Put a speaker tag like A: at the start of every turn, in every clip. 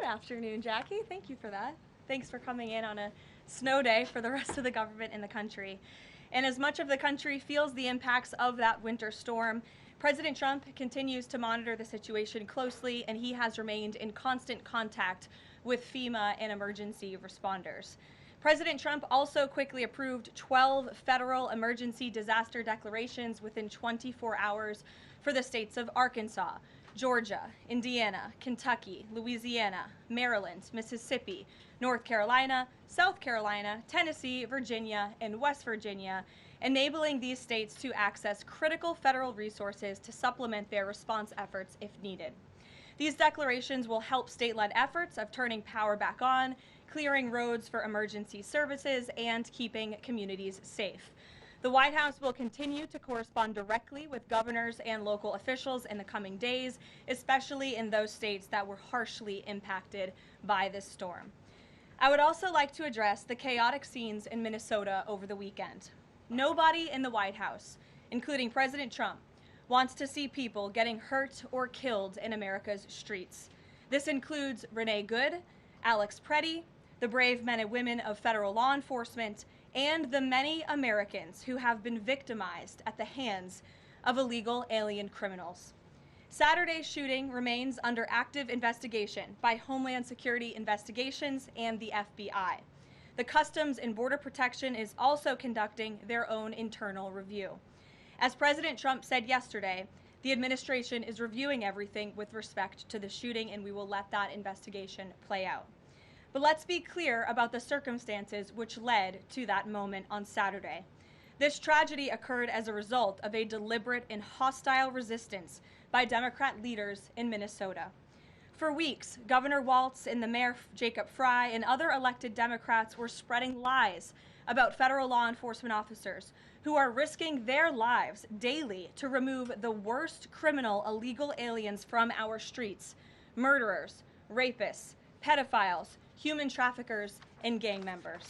A: afternoon, Jackie. Thank you for that. Thanks for coming in on a snow day for the rest of the government in the country. And as much of the country feels the impacts of that winter storm, President Trump continues to monitor the situation closely, and he has remained in constant contact with FEMA and emergency responders. President Trump also quickly approved 12 federal emergency disaster declarations within 24 hours for the states of Arkansas, Georgia, Indiana, Kentucky, Louisiana, Maryland, Mississippi, North Carolina, South Carolina, Tennessee, Virginia, and West Virginia, enabling these states to access critical federal resources to supplement their response efforts if needed. These declarations will help state-led efforts of turning power back on, clearing roads for emergency services, and keeping communities safe. The White House will continue to correspond directly with governors and local officials in the coming days, especially in those states that were harshly impacted by this storm. I would also like to address the chaotic scenes in Minnesota over the weekend. Nobody in the White House, including President Trump, wants to see people getting hurt or killed in America's streets. This includes Renee Good, Alex Pretti, the brave men and women of federal law enforcement, and the many Americans who have been victimized at the hands of illegal alien criminals. Saturday's shooting remains under active investigation by Homeland Security Investigations and the FBI. The Customs and Border Protection is also conducting their own internal review. As President Trump said yesterday, the administration is reviewing everything with respect to the shooting, and we will let that investigation play out. But let's be clear about the circumstances which led to that moment on Saturday. This tragedy occurred as a result of a deliberate and hostile resistance by Democrat leaders in Minnesota. For weeks, Governor Walz and the Mayor Jacob Fry and other elected Democrats were spreading lies about federal law enforcement officers who are risking their lives daily to remove the worst criminal illegal aliens from our streets: murderers, rapists, pedophiles, human traffickers, and gang members.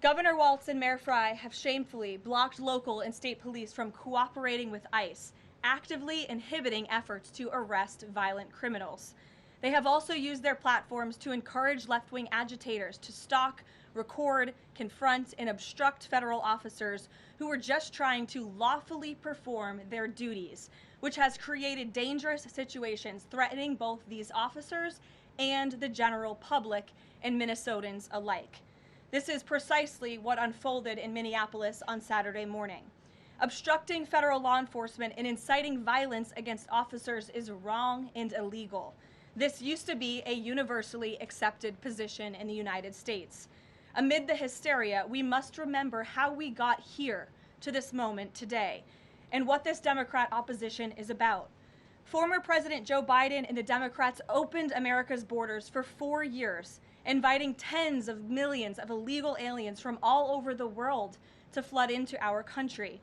A: Governor Walz and Mayor Fry have shamefully blocked local and state police from cooperating with ICE, actively inhibiting efforts to arrest violent criminals. They have also used their platforms to encourage left-wing agitators to stalk, record, confront, and obstruct federal officers who are just trying to lawfully perform their duties, which has created dangerous situations threatening both these officers and the general public and Minnesotans alike. This is precisely what unfolded in Minneapolis on Saturday morning. Obstructing federal law enforcement and inciting violence against officers is wrong and illegal. This used to be a universally accepted position in the United States. Amid the hysteria, we must remember how we got here to this moment today and what this Democrat opposition is about. Former President Joe Biden and the Democrats opened America's borders for 4 years, inviting tens of millions of illegal aliens from all over the world to flood into our country.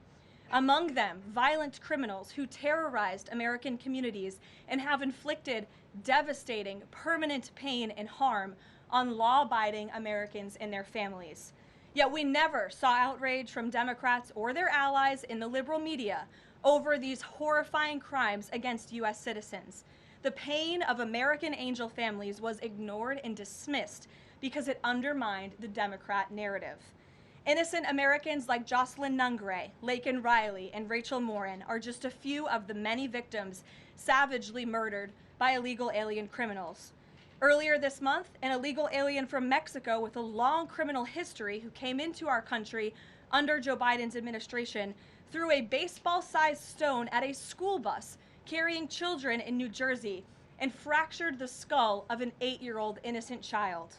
A: Among them, violent criminals who terrorized American communities and have inflicted devastating, permanent pain and harm on law-abiding Americans and their families. Yet we never saw outrage from Democrats or their allies in the liberal media over these horrifying crimes against U.S. citizens. The pain of American angel families was ignored and dismissed because it undermined the Democrat narrative. Innocent Americans like Jocelyn Nungray, Laken Riley, and Rachel Morin are just a few of the many victims savagely murdered by illegal alien criminals. Earlier this month, an illegal alien from Mexico with a long criminal history who came into our country under Joe Biden's administration threw a baseball-sized stone at a school bus carrying children in New Jersey and fractured the skull of an 8-year-old innocent child.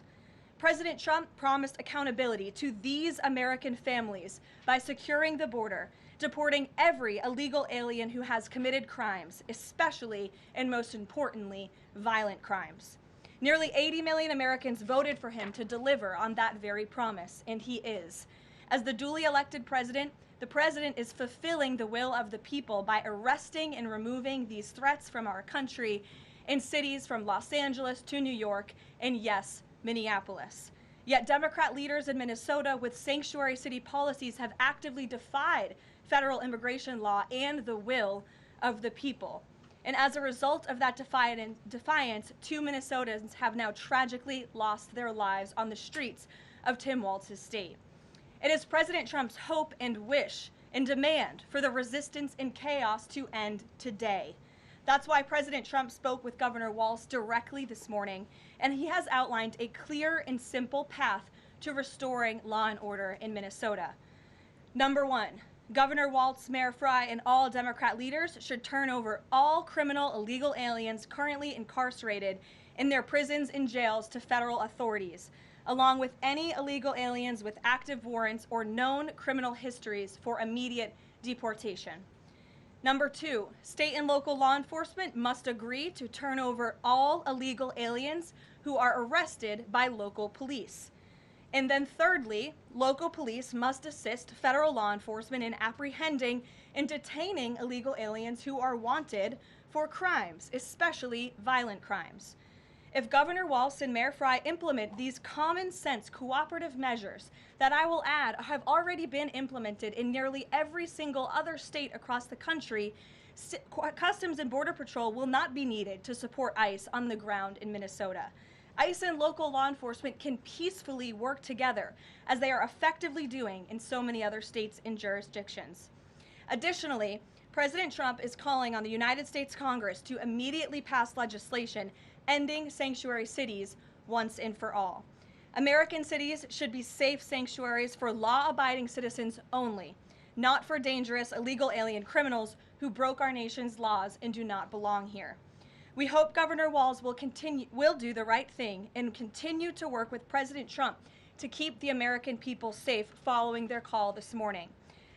A: President Trump promised accountability to these American families by securing the border, deporting every illegal alien who has committed crimes, especially and most importantly, violent crimes. Nearly 80 million Americans voted for him to deliver on that very promise, and he is. As the duly elected president, the president is fulfilling the will of the people by arresting and removing these threats from our country in cities from Los Angeles to New York and, yes, Minneapolis. Yet Democrat leaders in Minnesota with sanctuary city policies have actively defied federal immigration law and the will of the people. And as a result of that defiance, 2 Minnesotans have now tragically lost their lives on the streets of Tim Walz's state. It is President Trump's hope and wish and demand for the resistance and chaos to end today. That's why President Trump spoke with Governor Walz directly this morning, and he has outlined a clear and simple path to restoring law and order in Minnesota. Number 1, Governor Walz, Mayor Frey, and all Democrat leaders should turn over all criminal illegal aliens currently incarcerated in their prisons and jails to federal authorities, along with any illegal aliens with active warrants or known criminal histories for immediate deportation. Number 2, state and local law enforcement must agree to turn over all illegal aliens who are arrested by local police. And then thirdly, local police must assist federal law enforcement in apprehending and detaining illegal aliens who are wanted for crimes, especially violent crimes. If Governor Walz and Mayor Frey implement these common sense cooperative measures that I will add have already been implemented in nearly every single other state across the country, Customs and Border Patrol will not be needed to support ICE on the ground in Minnesota. ICE and local law enforcement can peacefully work together, as they are effectively doing in so many other states and jurisdictions. Additionally, President Trump is calling on the United States Congress to immediately pass legislation ending sanctuary cities once and for all. American cities should be safe sanctuaries for law-abiding citizens only, not for dangerous illegal alien criminals who broke our nation's laws and do not belong here. We hope Governor Walz will do the right thing and continue to work with President Trump to keep the American people safe following their call this morning.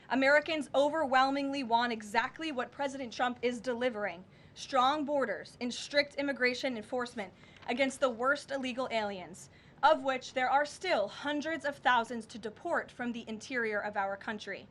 A: Americans overwhelmingly want exactly what President Trump is delivering: strong borders and strict immigration enforcement against the worst illegal aliens, of which there are still hundreds of thousands to deport from the interior of our country.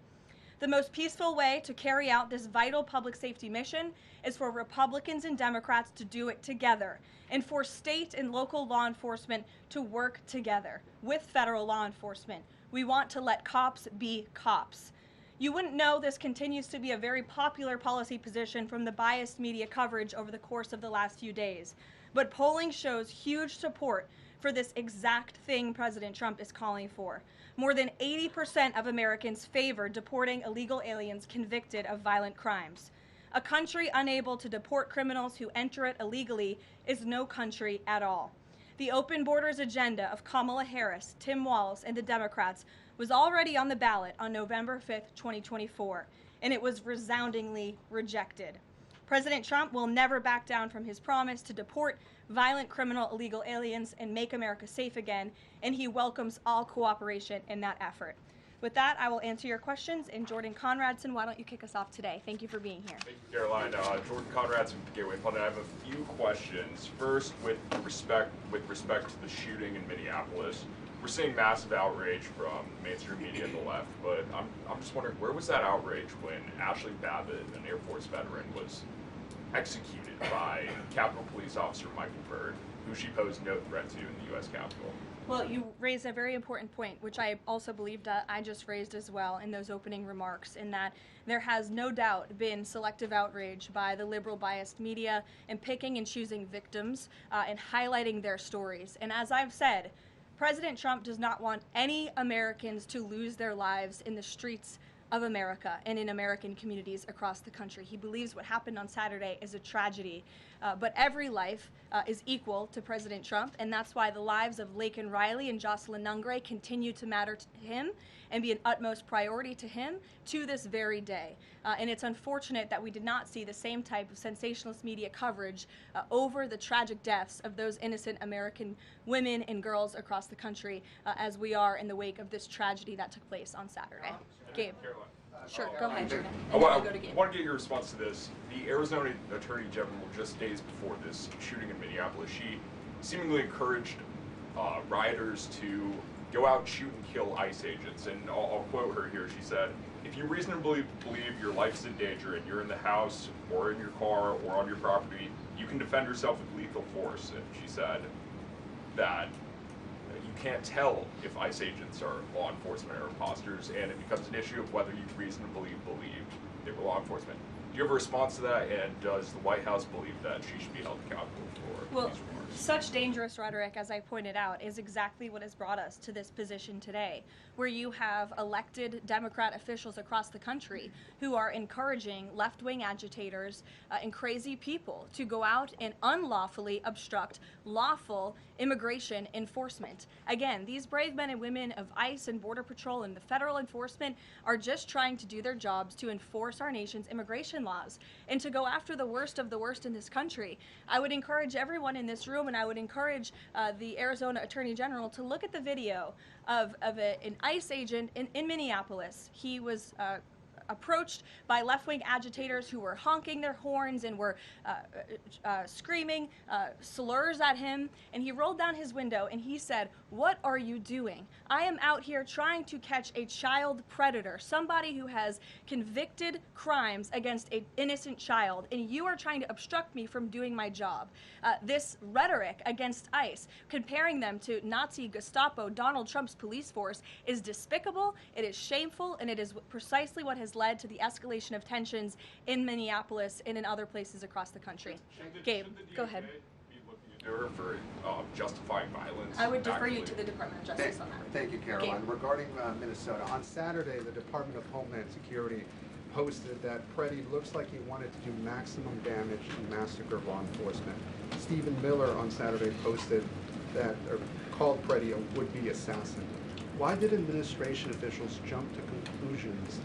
A: The most peaceful way to carry out this vital public safety mission is for Republicans and Democrats to do it together, and for state and local law enforcement to work together with federal law enforcement. We want to let cops be cops. You wouldn't know this continues to be a very popular policy position from the biased media coverage over the course of the last few days, but polling shows huge support for this exact thing President Trump is calling for. More than 80% of Americans favor deporting illegal aliens convicted of violent crimes. A country unable to deport criminals who enter it illegally is no country at all. The open borders agenda of Kamala Harris, Tim Walz, and the Democrats was already on the ballot on November 5th, 2024, and it was resoundingly rejected. President Trump will never back down from his promise to deport violent criminal illegal aliens and make America safe again, and he welcomes all cooperation in that effort. With that, I will answer your questions. And Jordan Conradson, why don't you kick us off today? Thank you for being here.
B: Thank you, Karoline. Jordan Conradson from Gateway Pundit. I have a few questions. First, with respect to the shooting in Minneapolis, we're seeing massive outrage from mainstream media and the left, but I'm just wondering, where was that outrage when Ashley Babbitt, an Air Force veteran, was executed by Capitol Police Officer Michael Byrd, who she posed no threat to in the U.S. Capitol?
A: Well, you raise a very important point, which I also believed I just raised as well in those opening remarks, in that there has no doubt been selective outrage by the liberal biased media in picking and choosing victims and highlighting their stories. And as I've said, President Trump does not want any Americans to lose their lives in the streets of America and in American communities across the country. He believes what happened on Saturday is a tragedy, but every life is equal to President Trump, and that's why the lives of Laken Riley and Jocelyn Nungray continue to matter to him and be an utmost priority to him to this very day. And it's unfortunate that we did not see the same type of sensationalist media coverage over the tragic deaths of those innocent American women and girls across the country as we are in the wake of this tragedy that took place on Saturday. Gabe. Sure, go ahead, Jordan.
B: I want to get your response to this. The Arizona Attorney General, just days before this shooting in Minneapolis, she seemingly encouraged rioters to go out and shoot and kill ICE agents. And I'll quote her here. She said, "If you reasonably believe your life's in danger and you're in the house or in your car or on your property, you can defend yourself with lethal force." And she said that you can't tell if ICE agents are law enforcement or imposters, and it becomes an issue of whether you reasonably believe they were law enforcement. Do you have a response to that, and does the White House believe that she should be held accountable for
A: Well,
B: these remarks?
A: such dangerous rhetoric, as I pointed out, is exactly what has brought us to this position today, where you have elected Democrat officials across the country who are encouraging left-wing agitators and crazy people to go out and unlawfully obstruct lawful immigration enforcement. Again, these brave men and women of ICE and Border Patrol and the federal enforcement are just trying to do their jobs to enforce our nation's immigration laws and to go after the worst of the worst in this country. I would encourage everyone in this room, and I would encourage the Arizona Attorney General to look at the video of an ICE agent in Minneapolis. He was approached by left-wing agitators who were honking their horns and were screaming slurs at him, and he rolled down his window and he said, "What are you doing? I am out here trying to catch a child predator, somebody who has convicted crimes against an innocent child, and you are trying to obstruct me from doing my job." This rhetoric against ICE, comparing them to Nazi Gestapo, Donald Trump's police force, is despicable, it is shameful, and it is precisely what has led to the escalation of tensions in Minneapolis and in other places across the country. Gabe, go ahead.
B: Be looking into her for justifying violence?
A: I would defer you to the Department of Justice on that.
C: Thank you, Karoline. Regarding Minnesota, on Saturday, the Department of Homeland Security posted that Pretti looks like he wanted to do maximum damage and massacre law enforcement. Stephen Miller on Saturday posted that, or called Pretti a would-be assassin. Why did administration officials jump to conclusions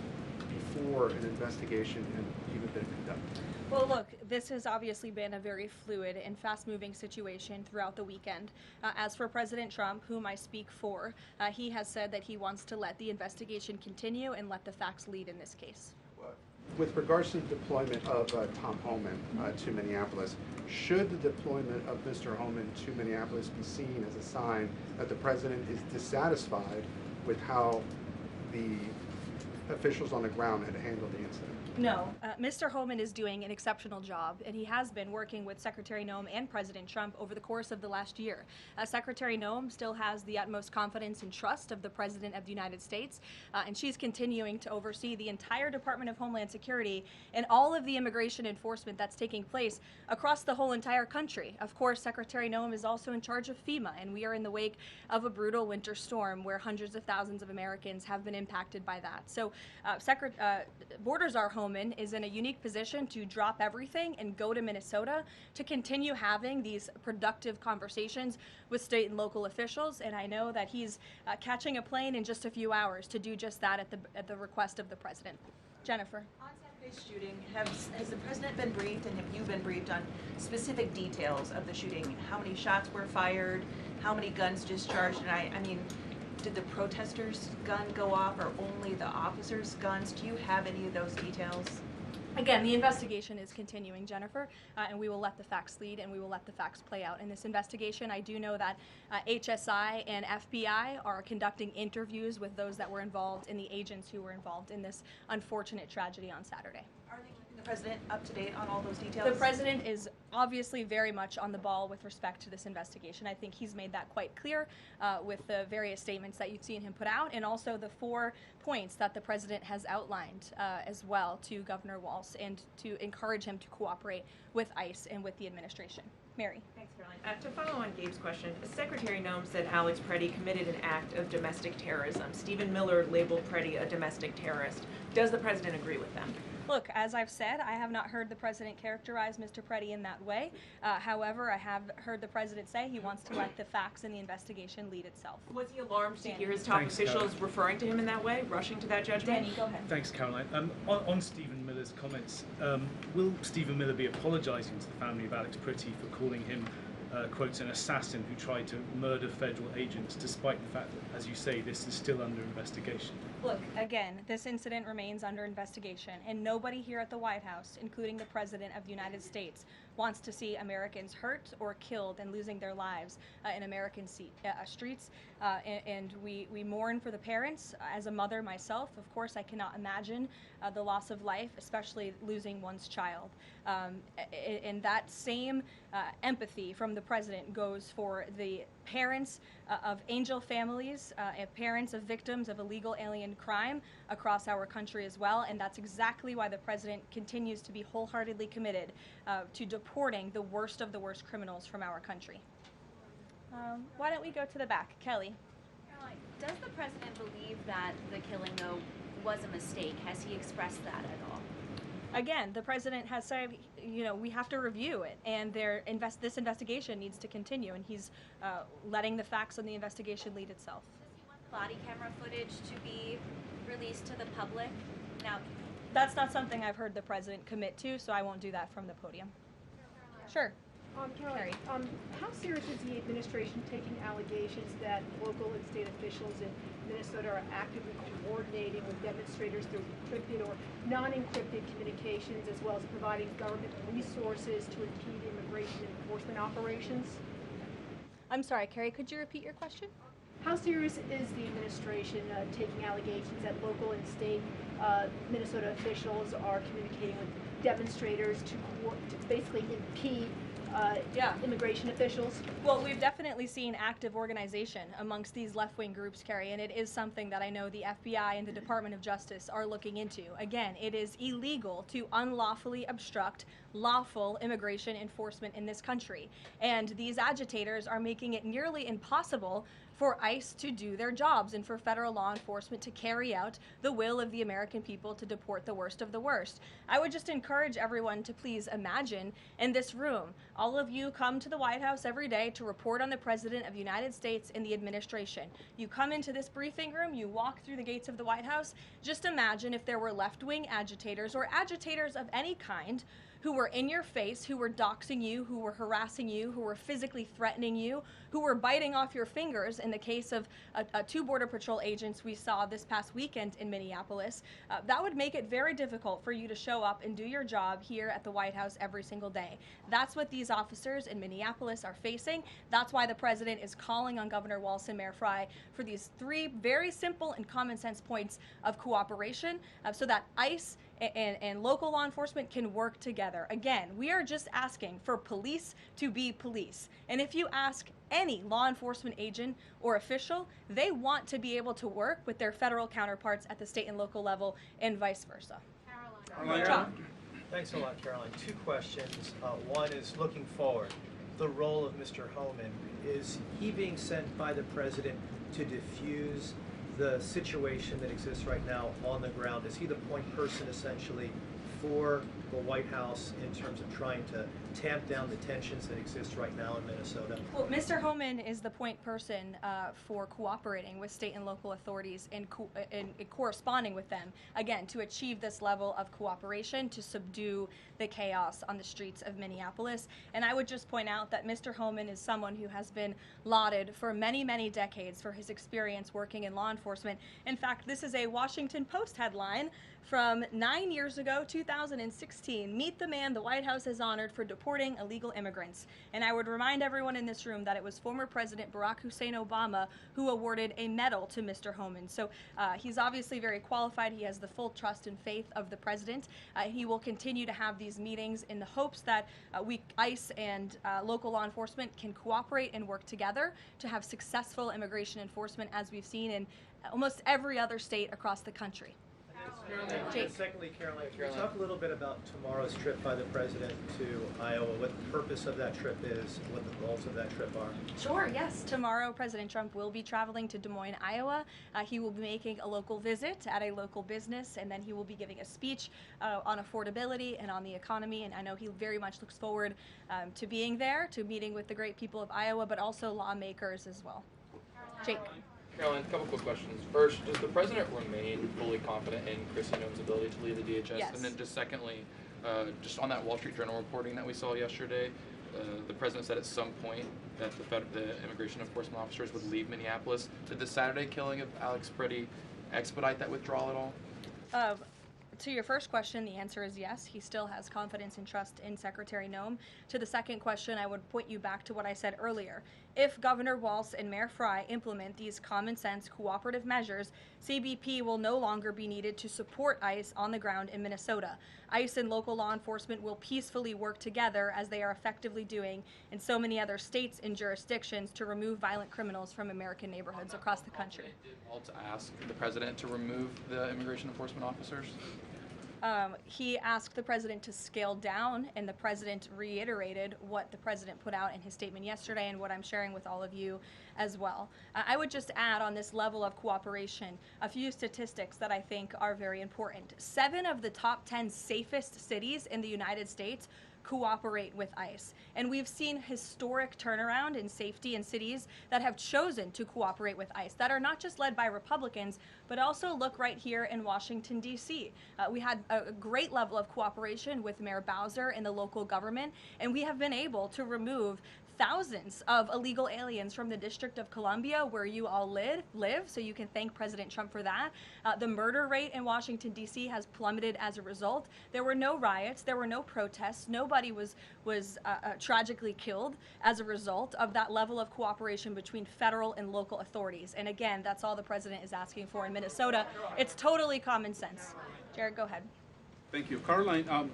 C: before an investigation had even been conducted?
A: Well, look, this has obviously been a very fluid and fast-moving situation throughout the weekend. As for President Trump, whom I speak for, he has said that he wants to let the investigation continue and let the facts lead in this case.
C: With regards to the deployment of Tom Homan to Minneapolis, should the deployment of Mr. Homan to Minneapolis be seen as a sign that the president is dissatisfied with how the officials on the ground had handled the incident?
A: No, Mr. Homan is doing an exceptional job, and he has been working with Secretary Noem and President Trump over the course of the last year. Secretary Noem still has the utmost confidence and trust of the President of the United States, and she's continuing to oversee the entire Department of Homeland Security and all of the immigration enforcement that's taking place across the whole entire country. Of course, Secretary Noem is also in charge of FEMA, and we are in the wake of a brutal winter storm where hundreds of thousands of Americans have been impacted by that. So, Borders Are Homan is in a unique position to drop everything and go to Minnesota to continue having these productive conversations with state and local officials, and I know that he's catching a plane in just a few hours to do just that at the request of the president. Jennifer.
D: On Saturday's shooting, has the president been briefed, and have you been briefed on specific details of the shooting? How many shots were fired? How many guns discharged? And I mean, did the protesters' gun go off, or only the officers' guns? Do you have any of those details?
A: Again, the investigation is continuing, Jennifer, and we will let the facts lead, and we will let the facts play out in this investigation. I do know that HSI and FBI are conducting interviews with those that were involved and the agents who were involved in this unfortunate tragedy on Saturday.
D: Are they keeping the president up to date on all those details?
A: The president is obviously very much on the ball with respect to this investigation. I think he's made that quite clear with the various statements that you've seen him put out, and also the 4 points that the president has outlined as well to Governor Walz, and to encourage him to cooperate with ICE and with the administration. Mary.
E: Thanks, Caroline. To follow on Gabe's question, Secretary Noem said Alex Pretti committed an act of domestic terrorism. Stephen Miller labeled Pretti a domestic terrorist. Does the president agree with them?
A: Look, as I've said, I have not heard the president characterize Mr. Pretti in that way. However, I have heard the president say he wants to let the facts and the investigation lead itself.
E: Was he alarmed to hear his top officials referring to him in that way, rushing to that judgment?
A: Danny, go ahead.
F: Thanks, Caroline. On Stephen Miller's comments, will Stephen Miller be apologising to the family of Alex Pretti for calling him, quotes, an assassin who tried to murder federal agents, despite the fact that, as you say, this is still under investigation?
A: Look, again, this incident remains under investigation, and nobody here at the White House, including the President of the United States, wants to see Americans hurt or killed and losing their lives in American streets. And we mourn for the parents. As a mother myself, of course, I cannot imagine the loss of life, especially losing one's child. And that same empathy from the president goes for the parents of angel families, and parents of victims of illegal alien crime across our country as well. And that's exactly why the president continues to be wholeheartedly committed to deporting the worst of the worst criminals from our country. Why don't we go to the back? Kelly.
G: Karoline, does the president believe that the killing, though, was a mistake? Has he expressed that at all?
A: Again, the president has said, we have to review it, and this investigation needs to continue, and he's letting the facts on the investigation lead itself.
G: Does he want body camera footage to be released to the public? Now,
A: that's not something I've heard the president commit to, so I won't do that from the podium. Sure.
H: Karoline, how serious is the administration taking allegations that local and state officials in Minnesota are actively coordinating with demonstrators through encrypted or non-encrypted communications, as well as providing government resources to impede immigration enforcement operations?
A: I'm sorry, Carrie, could you repeat your question?
H: How serious is the administration taking allegations that local and state Minnesota officials are communicating with demonstrators to basically impede immigration officials?
A: Well, we've definitely seen active organization amongst these left-wing groups, Carrie, and it is something that I know the FBI and the Department of Justice are looking into. Again, it is illegal to unlawfully obstruct lawful immigration enforcement in this country, and these agitators are making it nearly impossible for ICE to do their jobs and for federal law enforcement to carry out the will of the American people to deport the worst of the worst. I would just encourage everyone to please imagine in this room, all of you come to the White House every day to report on the President of the United States and the administration. You come into this briefing room, you walk through the gates of the White House. Just imagine if there were left-wing agitators or agitators of any kind who were in your face, who were doxing you, who were harassing you, who were physically threatening you, who were biting off your fingers in the case of two Border Patrol agents we saw this past weekend in Minneapolis. That would make it very difficult for you to show up and do your job here at the White House every single day. That's what these officers in Minneapolis are facing. That's why the president is calling on Governor Walz and Mayor Frey for these three very simple and common sense points of cooperation so that ICE and local law enforcement can work together. Again, we are just asking for police to be police. And if you ask any law enforcement agent or official, they want to be able to work with their federal counterparts at the state and local level and vice versa.
I: Karoline. Thanks a lot, Karoline. Two questions. One is looking forward. The role of Mr. Homan. Is he being sent by the president to diffuse the situation that exists right now on the ground? Is he the point person essentially for the White House in terms of trying to tamp down the tensions that exist right now in Minnesota?
A: Well, Mr. Homan is the point person for cooperating with state and local authorities and corresponding with them, again, to achieve this level of cooperation to subdue the chaos on the streets of Minneapolis. And I would just point out that Mr. Homan is someone who has been lauded for many, many decades for his experience working in law enforcement. In fact, this is a Washington Post headline from 9 years ago, 2016. Meet the man the White House has honored for deporting illegal immigrants. And I would remind everyone in this room that it was former President Barack Hussein Obama who awarded a medal to Mr. Homan. So he's obviously very qualified. He has the full trust and faith of the president. He will continue to have these meetings in the hopes that ICE and local law enforcement can cooperate and work together to have successful immigration enforcement, as we've seen in almost every other state across the country.
I: And secondly, Karoline, can you talk a little bit about tomorrow's trip by the president to Iowa, what the purpose of that trip is, what the goals of that trip are?
A: Sure, yes. Tomorrow, President Trump will be traveling to Des Moines, Iowa. He will be making a local visit at a local business, and then he will be giving a speech on affordability and on the economy. And I know he very much looks forward to being there, to meeting with the great people of Iowa, but also lawmakers as well. Jake.
J: Karoline, a couple quick questions. First, does the president remain fully confident in Kristi Noem's ability to lead the DHS?
A: Yes.
J: And then just secondly, just on that Wall Street Journal reporting that we saw yesterday, the president said at some point that the immigration enforcement officers would leave Minneapolis. Did the Saturday killing of Alex Pretti expedite that withdrawal at all?
A: To your first question, the answer is yes. He still has confidence and trust in Secretary Noem. To the second question, I would point you back to what I said earlier. If Governor Walz and Mayor Frey implement these common sense cooperative measures, CBP will no longer be needed to support ICE on the ground in Minnesota. ICE and local law enforcement will peacefully work together, as they are effectively doing in so many other states and jurisdictions, to remove violent criminals from American neighborhoods across the country.
J: Did Walz ask the president to remove the immigration enforcement officers?
A: He asked the president to scale down, and the president reiterated what the president put out in his statement yesterday and what I'm sharing with all of you as well. I would just add on this level of cooperation a few statistics that I think are very important. 7 of the top 10 safest cities in the United States cooperate with ICE. And we've seen historic turnaround in safety in cities that have chosen to cooperate with ICE, that are not just led by Republicans, but also look right here in Washington, D.C. We had a great level of cooperation with Mayor Bowser and the local government, and we have been able to remove thousands of illegal aliens from the District of Columbia, where you all live, so you can thank President Trump for that. The murder rate in Washington, D.C. has plummeted as a result. There were no riots, there were no protests, nobody was tragically killed as a result of that level of cooperation between federal and local authorities. And again, that's all the president is asking for in Minnesota. It's totally common sense. Jared, go ahead.
K: Thank you. Karoline,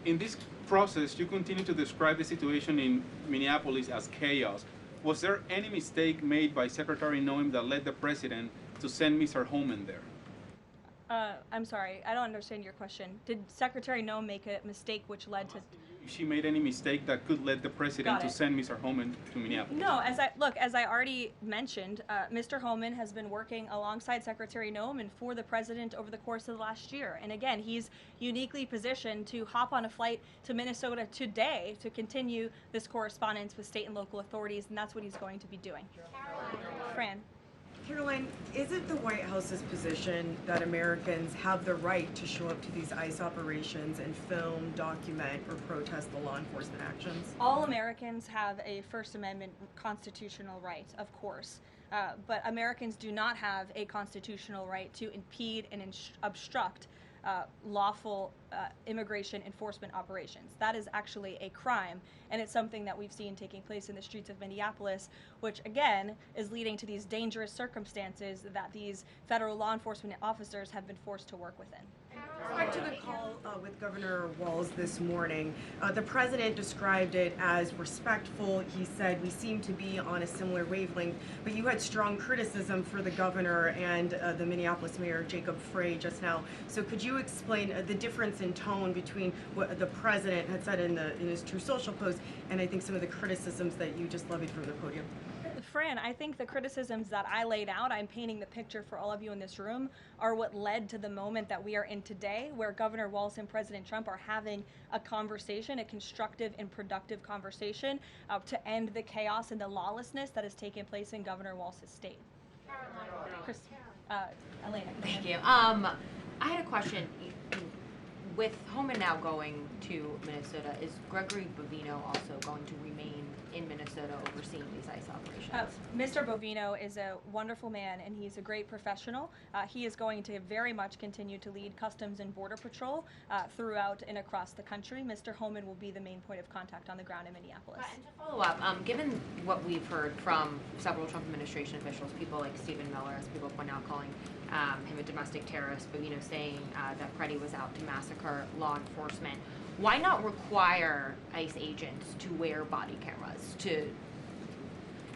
K: in this process, you continue to describe the situation in Minneapolis as chaos. Was there any mistake made by Secretary Noem that led the president to send Mr. Homan there?
A: I'm sorry, I don't understand your question. Did Secretary Noem make a mistake which led to...
K: If she made any mistake that could lead the president to send Mr. Homan to Minneapolis?
A: No, as I already mentioned, Mr. Homan has been working alongside Secretary Noem and for the president over the course of the last year. And again, he's uniquely positioned to hop on a flight to Minnesota today to continue this correspondence with state and local authorities, and that's what he's going to be doing. Fran.
L: Karoline, is it the White House's position that Americans have the right to show up to these ICE operations and film, document, or protest the law enforcement actions?
A: All Americans have a First Amendment constitutional right, of course. But Americans do not have a constitutional right to impede and obstruct lawful immigration enforcement operations. That is actually a crime, and it's something that we've seen taking place in the streets of Minneapolis, which again is leading to these dangerous circumstances that these federal law enforcement officers have been forced to work within.
L: Back to the call with Governor Walz this morning, the president described it as respectful. He said we seem to be on a similar wavelength, but you had strong criticism for the governor and the Minneapolis mayor, Jacob Frey, just now. So could you explain the difference in tone between what the president had said in his True Social post and I think some of the criticisms that you just levied from the podium?
A: Fran, I think the criticisms that I laid out, I'm painting the picture for all of you in this room, are what led to the moment that we are in today, where Governor Walz and President Trump are having a conversation, a constructive and productive conversation to end the chaos and the lawlessness that has taken place in Governor Walz's state. Chris, Elena.
M: Thank you. I had a question. With Homan now going to Minnesota, is Gregory Bovino also going to remain in Minnesota overseeing these ICE operations?
A: Mr. Bovino is a wonderful man, and he's a great professional. He is going to very much continue to lead Customs and Border Patrol throughout and across the country. Mr. Homan will be the main point of contact on the ground in Minneapolis.
M: And to follow up, given what we've heard from several Trump administration officials, people like Stephen Miller, as people point out, calling him a domestic terrorist, Bovino saying that Pretti was out to massacre law enforcement, why not require ICE agents to wear body cameras to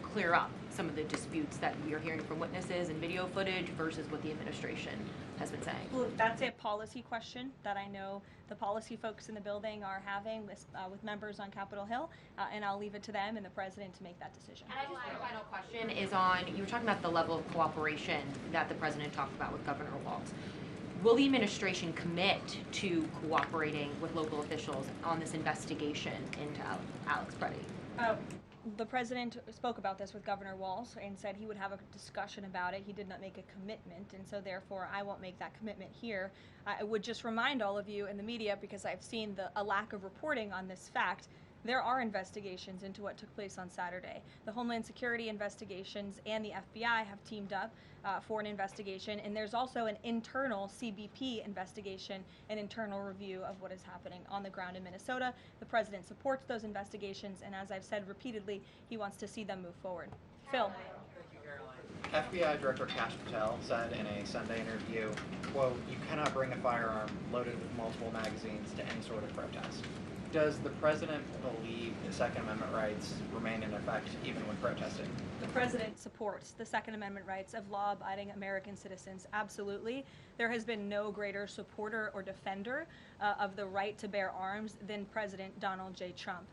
M: clear up some of the disputes that we are hearing from witnesses and video footage versus what the administration has been saying?
A: Well, that's a policy question that I know the policy folks in the building are having with members on Capitol Hill, and I'll leave it to them and the president to make that decision.
M: And I just my final question is on, you were talking about the level of cooperation that the president talked about with Governor Walz. Will the administration commit to cooperating with local officials on this investigation into Alex Pretti?
A: The president spoke about this with Governor Walz and said he would have a discussion about it. He did not make a commitment, and so therefore I won't make that commitment here. I would just remind all of you in the media, because I've seen a lack of reporting on this fact, there are investigations into what took place on Saturday. The Homeland Security investigations and the FBI have teamed up for an investigation, and there's also an internal CBP investigation, an internal review of what is happening on the ground in Minnesota. The president supports those investigations, and as I've said repeatedly, he wants to see them move forward. Phil.
N: FBI Director Kash Patel said in a Sunday interview, quote, "You cannot bring a firearm loaded with multiple magazines to any sort of protest." Does the president believe the Second Amendment rights remain in effect even when protesting?
A: The president supports the Second Amendment rights of law-abiding American citizens. Absolutely. There has been no greater supporter or defender of the right to bear arms than President Donald J. Trump.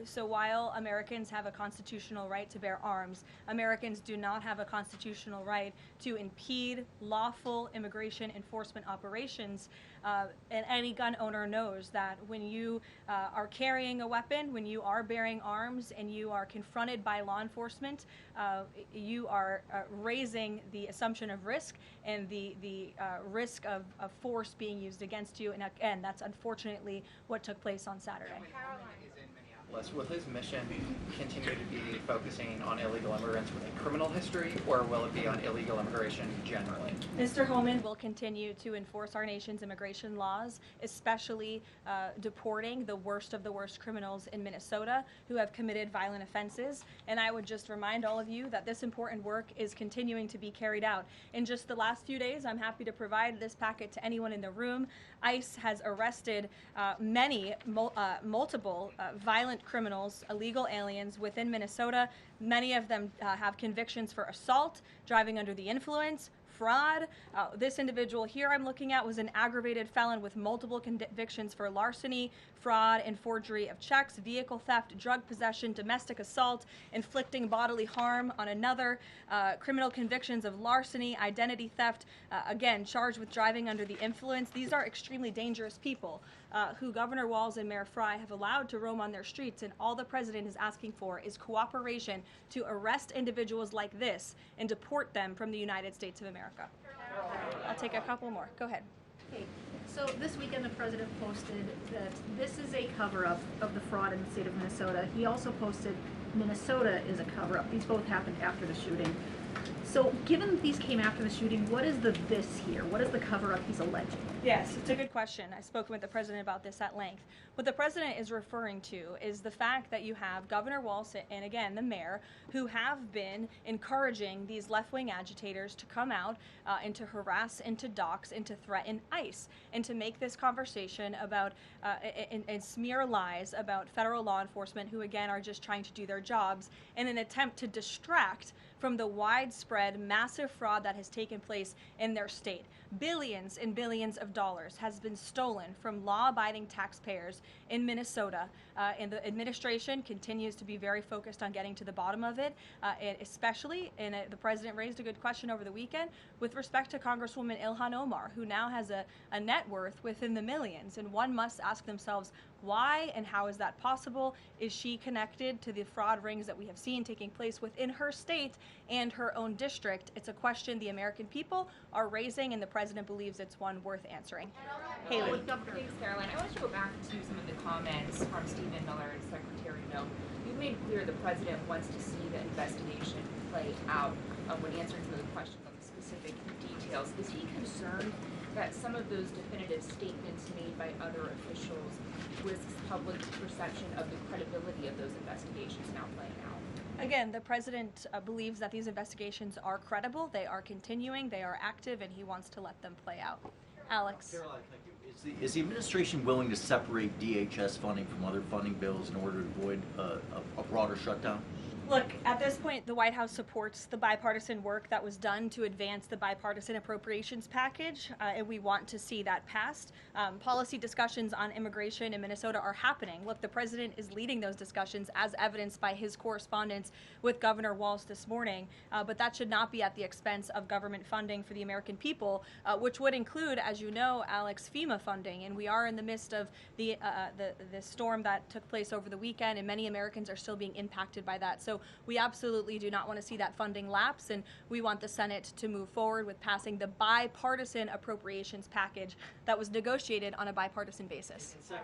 A: So while Americans have a constitutional right to bear arms, Americans do not have a constitutional right to impede lawful immigration enforcement operations. And any gun owner knows that when you are carrying a weapon, when you are bearing arms, and you are confronted by law enforcement, you are raising the assumption of risk and the risk of force being used against you. And again, that's unfortunately what took place on Saturday.
N: Will his mission continue to be focusing on illegal immigrants with a criminal history, or will it be on illegal immigration generally?
A: Mr. Homan will continue to enforce our nation's immigration laws, especially deporting the worst of the worst criminals in Minnesota who have committed violent offenses. And I would just remind all of you that this important work is continuing to be carried out. In just the last few days, I'm happy to provide this packet to anyone in the room. ICE has arrested multiple violent criminals, illegal aliens within Minnesota. Many of them have convictions for assault, driving under the influence, fraud. This individual here I'm looking at was an aggravated felon with multiple convictions for larceny, fraud, and forgery of checks, vehicle theft, drug possession, domestic assault, inflicting bodily harm on another, criminal convictions of larceny, identity theft, again, charged with driving under the influence. These are extremely dangerous people who Governor Walz and Mayor Frey have allowed to roam on their streets, and all the president is asking for is cooperation to arrest individuals like this and deport them from the United States of America. I'll take a couple more. Go ahead.
O: Okay. So this weekend the president posted that this is a cover-up of the fraud in the state of Minnesota. He also posted Minnesota is a cover-up. These both happened after the shooting. So given that these came after the shooting, what is the this here? What is the cover-up he's alleging?
A: Yes, it's a good question. I've spoken with the president about this at length. What the president is referring to is the fact that you have Governor Walz and, again, the mayor, who have been encouraging these left-wing agitators to come out and to harass and to dox and to threaten ICE and to make this conversation about and smear lies about federal law enforcement who, again, are just trying to do their jobs in an attempt to distract from the widespread, massive fraud that has taken place in their state. Billions and billions of dollars has been stolen from law-abiding taxpayers in Minnesota, and the administration continues to be very focused on getting to the bottom of it, and especially, and the president raised a good question over the weekend, with respect to Congresswoman Ilhan Omar, who now has a net worth within the millions, and one must ask themselves, why and how is that possible? Is she connected to the fraud rings that we have seen taking place within her state and her own district? It's a question the American people are raising, and the president believes it's one worth answering. Haley.
E: Thanks, Karoline. I want to go back to some of the comments from Stephen Miller and Secretary No. You've made clear the president wants to see the investigation play out when answering some of the questions on the specific details. Is he concerned that some of those definitive statements made by other officials risks public perception of the credibility of those investigations now playing out?
A: Again, the president believes that these investigations are credible, they are continuing, they are active, and he wants to let them play out. Alex.
P: Karoline, thank you. Is the administration willing to separate DHS funding from other funding bills in order to avoid a broader shutdown?
A: Look, at this point, the White House supports the bipartisan work that was done to advance the bipartisan appropriations package, and we want to see that passed. Policy discussions on immigration in Minnesota are happening. Look, the president is leading those discussions as evidenced by his correspondence with Governor Walz this morning, but that should not be at the expense of government funding for the American people, which would include, as you know, Alex, FEMA funding, and we are in the midst of the storm that took place over the weekend, and many Americans are still being impacted by that. So So we absolutely do not want to see that funding lapse, and we want the Senate to move forward with passing the bipartisan appropriations package that was negotiated on a bipartisan basis.
P: And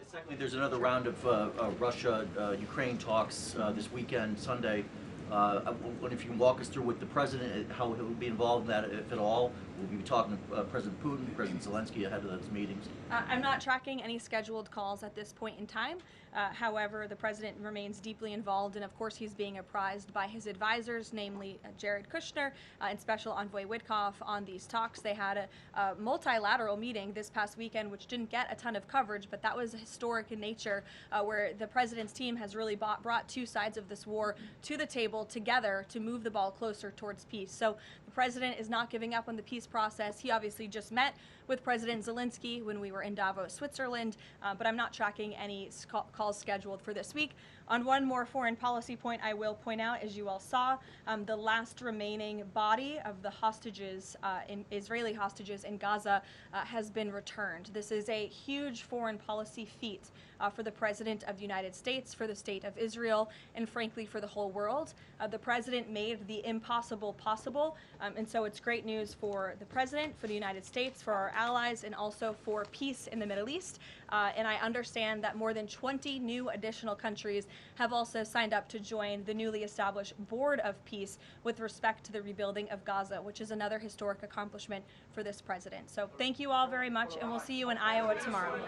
P: secondly, there's another round of Russia-Ukraine talks this weekend, Sunday. I wonder if you can walk us through with the president, how he'll be involved in that, if at all. We'll be talking to President Putin, President Zelensky ahead of those meetings.
A: I'm not tracking any scheduled calls at this point in time. However, the president remains deeply involved, and of course he's being apprised by his advisors, namely Jared Kushner and Special Envoy Witkoff, on these talks. They had a multilateral meeting this past weekend, which didn't get a ton of coverage, but that was historic in nature, where the president's team has really brought two sides of this war to the table together to move the ball closer towards peace. So the president is not giving up on the peace process. He obviously just met with President Zelensky when we were in Davos, Switzerland, but I'm not tracking any calls scheduled for this week. On one more foreign policy point, I will point out, as you all saw, the last remaining body of the hostages, Israeli hostages in Gaza, has been returned. This is a huge foreign policy feat for the President of the United States, for the State of Israel, and frankly for the whole world. The President made the impossible possible, and so it's great news for the President, for the United States, for our allies, and also for peace in the Middle East. And I understand that more than 20 new additional countries have also signed up to join the newly established Board of Peace with respect to the rebuilding of Gaza, which is another historic accomplishment for this president. So thank you all very much, and we'll see you in Iowa tomorrow.